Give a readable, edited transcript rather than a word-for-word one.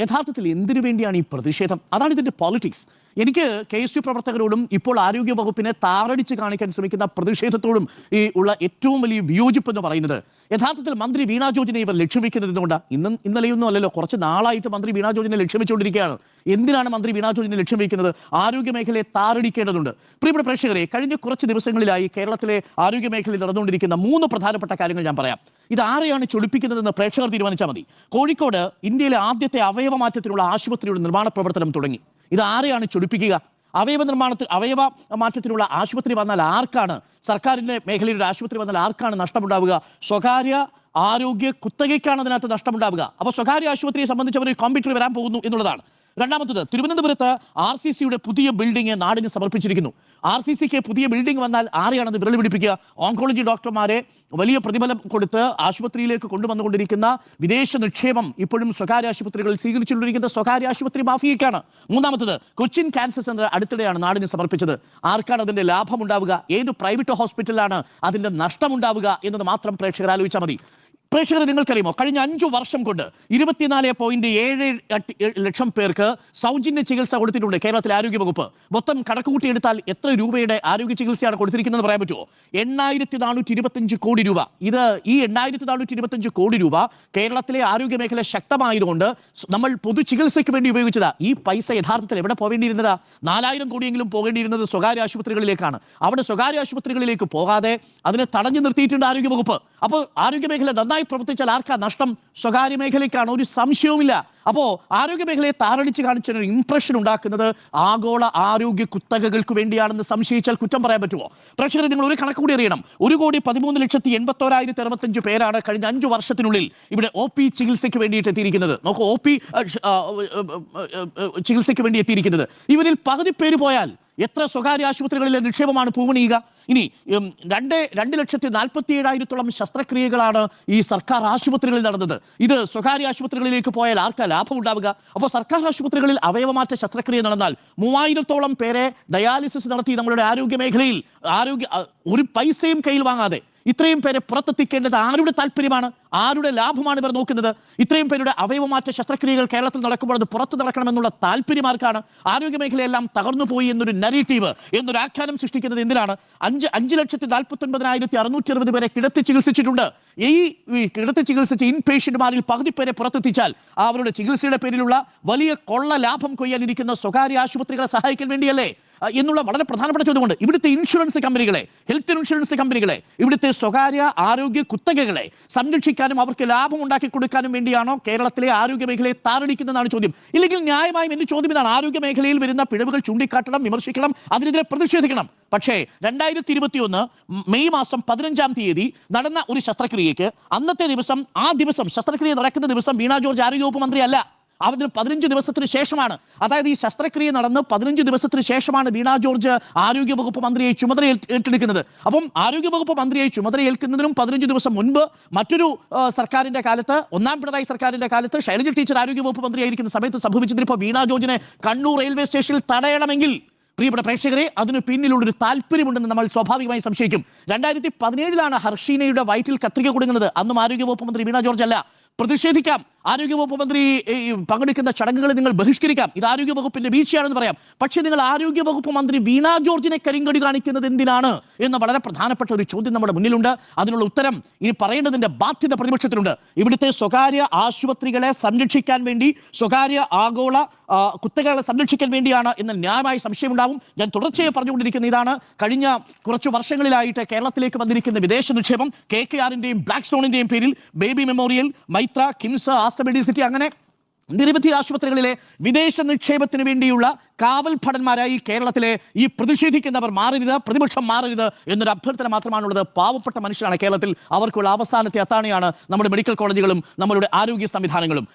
യഥാർത്ഥത്തിൽ എന്തിനു വേണ്ടിയാണ് ഈ പ്രതിഷേധം? അതാണ് ഇതിന്റെ പോളിറ്റിക്സ്. എനിക്ക് KSU പ്രവർത്തകരോടും ഇപ്പോൾ ആരോഗ്യ വകുപ്പിനെ താറടിച്ച് കാണിക്കാൻ ശ്രമിക്കുന്ന പ്രതിഷേധത്തോടും ഈ ഉള്ള ഏറ്റവും വലിയ വിയോജിപ്പ് എന്ന് പറയുന്നത്, യഥാർത്ഥത്തിൽ മന്ത്രി വീണ ജോർജിനെ ഇവർ ലക്ഷ്യം വെക്കുന്നത് എന്തുകൊണ്ടാണ്? ഇന്നലെയൊന്നും അല്ലല്ലോ, കുറച്ച് നാളായിട്ട് മന്ത്രി വീണ ജോർജിനെ ലക്ഷ്യം വെച്ചുകൊണ്ടിരിക്കുകയാണ്. എന്തിനാണ് മന്ത്രി വീണ ജോർജിനെ ലക്ഷ്യം വെക്കുന്നത്? ആരോഗ്യ മേഖലയെ താറടിക്കേണ്ടതുണ്ട്. പ്രിയപ്പെട്ട പ്രേക്ഷകരെ, കഴിഞ്ഞ കുറച്ച് ദിവസങ്ങളിലായി കേരളത്തിലെ ആരോഗ്യ മേഖലയിൽ നടന്നുകൊണ്ടിരിക്കുന്ന 3 പ്രധാനപ്പെട്ട കാര്യങ്ങൾ ഞാൻ പറയാം. ഇത് ആരെയാണ് ചൊടിപ്പിക്കുന്നതെന്ന് പ്രേക്ഷകർ തീരുമാനിച്ചാൽ മതി. കോഴിക്കോട് ഇന്ത്യയിലെ ആദ്യത്തെ അവയവമാറ്റത്തിനുള്ള ആശുപത്രിയുടെ നിർമ്മാണ പ്രവർത്തനം തുടങ്ങി. ഇത് ആരെയാണ് ചൊടിപ്പിക്കുക? അവയവ മാറ്റത്തിനുള്ള ആശുപത്രി വന്നാൽ ആർക്കാണ്, സർക്കാരിന്റെ മേഖലയിലൊരു ആശുപത്രി വന്നാൽ ആർക്കാണ് നഷ്ടമുണ്ടാവുക? സ്വകാര്യ ആരോഗ്യ കുത്തകയ്ക്കാണ് അതിനകത്ത് നഷ്ടമുണ്ടാവുക. അപ്പോൾ സ്വകാര്യ ആശുപത്രിയെ സംബന്ധിച്ച് അവർ കോമ്പീറ്റർ വരാൻ പോകുന്നു എന്നുള്ളതാണ്. രണ്ടാമത്തത്, തിരുവനന്തപുരത്ത് RCCയുടെ പുതിയ ബിൽഡിംഗ് നാടിന് സമർപ്പിച്ചിരിക്കുന്നു. RCCക്ക് പുതിയ ബിൽഡിംഗ് വന്നാൽ ആരെയാണത് വിരൽ പിടിപ്പിക്കുക? ഓങ്കോളജി ഡോക്ടർമാരെ വലിയ പ്രതിഫലം കൊടുത്ത് ആശുപത്രിയിലേക്ക് കൊണ്ടുവന്നുകൊണ്ടിരിക്കുന്ന വിദേശ നിക്ഷേപം ഇപ്പോഴും സ്വകാര്യ ആശുപത്രികളിൽ സ്വീകരിച്ചുകൊണ്ടിരിക്കുന്ന സ്വകാര്യ ആശുപത്രി മാഫിയയ്ക്കാണ്. മൂന്നാമത്തത്, കൊച്ചിൻ ക്യാൻസർ സെന്റർ അടുത്തിടെയാണ് നാടിന് സമർപ്പിച്ചത്. ആർക്കാണ് അതിന്റെ ലാഭം ഉണ്ടാവുക? ഏത് പ്രൈവറ്റ് ഹോസ്പിറ്റലിലാണ് അതിന്റെ നഷ്ടമുണ്ടാവുക എന്നത് മാത്രം പ്രേക്ഷകർ ആലോചിച്ചാൽ മതി. പ്രേക്ഷകരെ, നിങ്ങൾക്കറിയുമോ, കഴിഞ്ഞ 5 വർഷം കൊണ്ട് 24.7 ലക്ഷം പേർക്ക് സൗജന്യ ചികിത്സ കൊടുത്തിട്ടുണ്ട് കേരളത്തിലെ ആരോഗ്യവകുപ്പ്. മൊത്തം കണക്കുകൂട്ടിയെടുത്താൽ എത്ര രൂപയുടെ ആരോഗ്യ ചികിത്സയാണ് കൊടുത്തിരിക്കുന്നത് പറയാൻ പറ്റുമോ? 8425 കോടി രൂപ. ഈ 8425 കോടി രൂപ കേരളത്തിലെ ആരോഗ്യ മേഖല ശക്തമായതുകൊണ്ട് നമ്മൾ പൊതു ചികിത്സയ്ക്ക് വേണ്ടി ഉപയോഗിച്ചതാ. ഈ പൈസ യഥാർത്ഥത്തിൽ എവിടെ പോകേണ്ടിയിരുന്നതാ? 4000 കോടിയെങ്കിലും പോകേണ്ടിയിരുന്നത് സ്വകാര്യ ആശുപത്രികളിലേക്കാണ്. അവിടെ സ്വകാര്യ ആശുപത്രികളിലേക്ക് പോകാതെ അതിനെ തടഞ്ഞു നിർത്തിയിട്ടുണ്ട് ആരോഗ്യവകുപ്പ്. അപ്പോൾ ആരോഗ്യ മേഖല നന്നായി പ്രവർത്തിച്ചാൽ ആർക്കാ നഷ്ടം? സ്വകാര്യ മേഖലയ്ക്കാണ്, ഒരു സംശയവുമില്ല. അപ്പോൾ ആരോഗ്യ മേഖലയെ താറടിച്ച് കാണിച്ചൊരു ഇംപ്രഷൻ ഉണ്ടാക്കുന്നത് ആഗോള ആരോഗ്യ കുത്തകകൾക്ക് വേണ്ടിയാണെന്ന് സംശയിച്ചാൽ കുറ്റം പറയാൻ പറ്റുമോ? പ്രേക്ഷകരെ, നിങ്ങൾ ഒരു കണക്ക് കൂടി അറിയണം. 1,13,81,165 പേരാണ് കഴിഞ്ഞ 5 വർഷത്തിനുള്ളിൽ ഇവിടെ OP ചികിത്സയ്ക്ക് വേണ്ടിയിട്ട് എത്തിയിരിക്കുന്നത്. നോക്കൂ, OP ചികിത്സയ്ക്ക് വേണ്ടി എത്തിയിരിക്കുന്നത്. ഇവരിൽ പകുതി പേര് പോയാൽ എത്ര സ്വകാര്യ ആശുപത്രികളിലെ നിക്ഷേപമാണ് പൂവണിയുക? ഇനി 2,47,000-ഓളം ശസ്ത്രക്രിയകളാണ് ഈ സർക്കാർ ആശുപത്രികളിൽ നടന്നത്. ഇത് സ്വകാര്യ ആശുപത്രികളിലേക്ക് പോയാൽ ആർക്കാ ലാഭം ഉണ്ടാവുക? അപ്പോൾ സർക്കാർ ആശുപത്രികളിൽ അവയവമാറ്റ ശസ്ത്രക്രിയ നടന്നാൽ 3000-ഓളം പേരെ ഡയാലിസിസ് നടത്തി നമ്മളുടെ ആരോഗ്യ മേഖലയിൽ ഒരു പൈസയും കയ്യിൽ വാങ്ങാതെ ഇത്രയും പേരെ പുറത്തെത്തിക്കേണ്ടത് ആരുടെ താല്പര്യമാണ്? ആരുടെ ലാഭമാണ് ഇവർ നോക്കുന്നത്? ഇത്രയും പേരുടെ അവയവമാറ്റ ശസ്ത്രക്രിയകൾ കേരളത്തിൽ നടക്കുമ്പോൾ അത് പുറത്ത് നടക്കണമെന്നുള്ള താല്പര്യം ആർക്കാണ്? ആരോഗ്യ മേഖലയെല്ലാം തകർന്നു പോയി എന്നൊരു നരേറ്റീവ്, എന്നൊരു ആഖ്യാനം സൃഷ്ടിക്കുന്നത് എന്തിനാണ്? 5,49,660 പേരെ കിടത്തി ചികിത്സിച്ചിട്ടുണ്ട്. ഈ കിടത്തി ചികിത്സിച്ച ഇൻപേഷ്യന്റുമാരിൽ പകുതി പേരെ പുറത്തെത്തിച്ചാൽ അവരുടെ ചികിത്സയുടെ പേരിലുള്ള വലിയ കൊള്ള ലാഭം കൊയ്യാനിരിക്കുന്ന സ്വകാര്യ ആശുപത്രികളെ സഹായിക്കാൻ വേണ്ടിയല്ലേ എന്നുള്ള വളരെ പ്രധാനപ്പെട്ട ചോദ്യമുണ്ട്. ഇവിടുത്തെ ഇൻഷുറൻസ് കമ്പനികളെ, ഹെൽത്ത് ഇൻഷുറൻസ് കമ്പനികളെ, ഇവിടുത്തെ സ്വകാര്യ ആരോഗ്യ കുത്തകകളെ സംരക്ഷിക്കാനും അവർക്ക് ലാഭം ഉണ്ടാക്കി കൊടുക്കാനും വേണ്ടിയാണോ കേരളത്തിലെ ആരോഗ്യ മേഖലയെ താറടിക്കുന്നതാണ് ചോദ്യം. ഇല്ലെങ്കിൽ ന്യായമായും എന്റെ ചോദ്യം ഇതാണ്: ആരോഗ്യ മേഖലയിൽ വരുന്ന പിഴവുകൾ ചൂണ്ടിക്കാട്ടണം, വിമർശിക്കണം, അതിനെതിരെ പ്രതിഷേധിക്കണം. പക്ഷേ 2021 മെയ് മാസം 15-ാം തീയതി നടന്ന ഒരു ശസ്ത്രക്രിയയ്ക്ക് അന്നത്തെ ദിവസം, ആ ദിവസം ശസ്ത്രക്രിയ നടക്കുന്ന ദിവസം വീണ ജോർജ് ആരോഗ്യവകുപ്പ് മന്ത്രിയല്ല. അതിന് 15 ദിവസത്തിന് ശേഷമാണ്, അതായത് ഈ ശസ്ത്രക്രിയ നടന്ന് 15 ദിവസത്തിന് ശേഷമാണ് വീണ ജോർജ് ആരോഗ്യവകുപ്പ് മന്ത്രിയെ ചുമതല ഏറ്റെടുക്കുന്നത്. അപ്പം ആരോഗ്യവകുപ്പ് മന്ത്രിയെ ചുമതലയേൽക്കുന്നതിനും 15 ദിവസം മുൻപ് മറ്റൊരു സർക്കാരിന്റെ കാലത്ത്, 1ാം പിണറായി സർക്കാരിന്റെ കാലത്ത് ശൈലജ ടീച്ചർ ആരോഗ്യവകുപ്പ് മന്ത്രിയായിരിക്കുന്ന സമയത്ത് സംഭവിച്ചതിന് ഇപ്പോൾ വീണ ജോർജിനെ കണ്ണൂർ റെയിൽവേ സ്റ്റേഷനിൽ തടയണമെങ്കിൽ, പ്രിയപ്പെട്ട പ്രേക്ഷകരെ, അതിന് പിന്നിലുള്ളൊരു താല്പര്യമുണ്ടെന്ന് നമ്മൾ സ്വാഭാവികമായി സംശയിക്കും. 2017-ലാണ് ഹർഷീനയുടെ വയറ്റിൽ കത്രിക കൊടുക്കുന്നത്. അന്നും ആരോഗ്യവകുപ്പ് മന്ത്രി വീണ ജോർജ് അല്ല. പ്രതിഷേധിക്കാം, ആരോഗ്യവകുപ്പ് മന്ത്രി പങ്കെടുക്കുന്ന ചടങ്ങുകൾ നിങ്ങൾ ബഹിഷ്കരിക്കാം, ഇത് ആരോഗ്യവകുപ്പിന്റെ വീഴ്ചയാണെന്ന് പറയാം. പക്ഷേ നിങ്ങൾ ആരോഗ്യവകുപ്പ് മന്ത്രി വീണ ജോർജിനെ കരിങ്കടി കാണിക്കുന്നത് എന്തിനാണ് എന്ന വളരെ പ്രധാനപ്പെട്ട ഒരു ചോദ്യം നമ്മുടെ മുന്നിലുണ്ട്. അതിനുള്ള ഉത്തരം ഇനി പറയേണ്ടതിന്റെ ബാധ്യത പ്രതിപക്ഷത്തിനുണ്ട്. ഇവിടുത്തെ സ്വകാര്യ ആശുപത്രികളെ സംരക്ഷിക്കാൻ വേണ്ടി, സ്വകാര്യ ആഗോള കുത്തകളെ സംരക്ഷിക്കാൻ വേണ്ടിയാണ് എന്ന ന്യായമായ സംശയമുണ്ടാവും. ഞാൻ തുടർച്ചയായി പറഞ്ഞുകൊണ്ടിരിക്കുന്ന ഇതാണ്: കഴിഞ്ഞ കുറച്ച് വർഷങ്ങളിലായിട്ട് കേരളത്തിലേക്ക് വന്നിരിക്കുന്ന വിദേശ നിക്ഷേപം, KKR-ന്റെയും ബ്ലാക്ക് സ്റ്റോണിന്റെയും പേരിൽ Baby Memorial, Maitra, KIMS, Aster Medicity, അങ്ങനെ നിരവധി ആശുപത്രികളിലെ വിദേശ നിക്ഷേപത്തിന് വേണ്ടിയുള്ള കാവൽ ഭടന്മാരായി കേരളത്തിലെ ഈ പ്രതിഷേധിക്കുന്നവർ മാറരുത്, പ്രതിപക്ഷം മാറരുത് എന്നൊരു അഭ്യർത്ഥന മാത്രമാണുള്ളത്. പാവപ്പെട്ട മനുഷ്യരാണ് കേരളത്തിൽ, അവർക്കുള്ള അവസാനത്തെ അത്താണിയാണ് നമ്മുടെ മെഡിക്കൽ കോളേജുകളും നമ്മളുടെ ആരോഗ്യ സംവിധാനങ്ങളും.